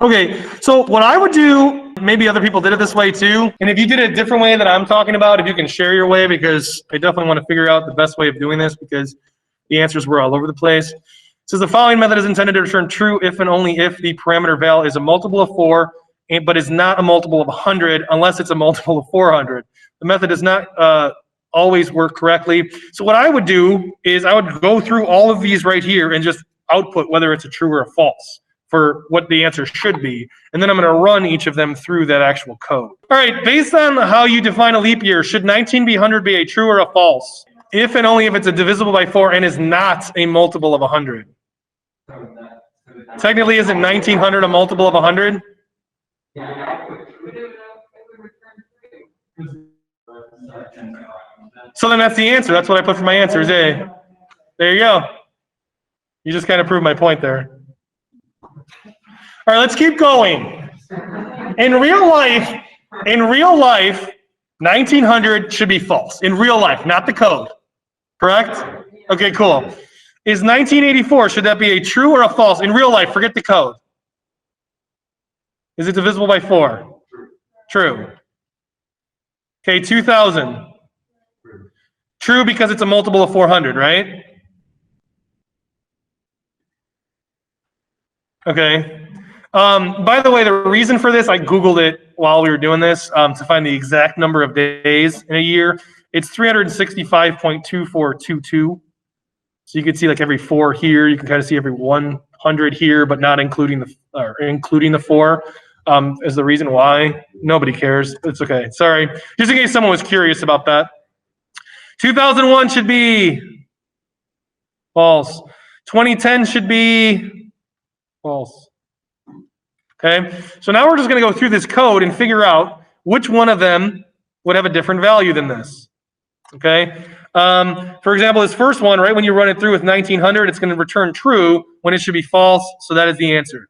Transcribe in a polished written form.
Okay, so what I would do, maybe other people did it this way too, and if you did it a different way that I'm talking about, if you can share your way, because I definitely want to figure out the best way of doing this, because the answers were all over the place. It says the following method is intended to return true if and only if the parameter val is a multiple of 4, but is not a multiple of 100 unless it's a multiple of 400. The method does not always work correctly. So what I would do is I would go through all of these right here and just output whether it's a true or a false for what the answer should be. And then I'm going to run each of them through that actual code. All right, based on how you define a leap year, should 19b100 be a true or a false? If and only if it's a divisible by 4 and is not a multiple of 100. Technically, isn't 1900 a multiple of 100? So then that's the answer. That's what I put for my answer is A. There you go. You just kind of proved my point there. All right, let's keep going. In real life, 1900 should be false. In real life, not the code. Correct? Okay, cool. Is 1984, should that be a true or a false? In real life, forget the code. Is it divisible by 4? True. Okay, 2000. True because it's a multiple of 400, right? Okay. By the way, the reason for this, I Googled it while we were doing this to find the exact number of days in a year. It's 365.2422. So you can see like every 4 here. You can kind of see every 100 here, but not including the 4. Is the reason why. Nobody cares. It's okay. Sorry. Just in case someone was curious about that. 2001 should be false. 2010 should be false. Okay, so now we're just going to go through this code and figure out which one of them would have a different value than this. Okay, for example, this first one, right, when you run it through with 1900, it's going to return true when it should be false, so that is the answer.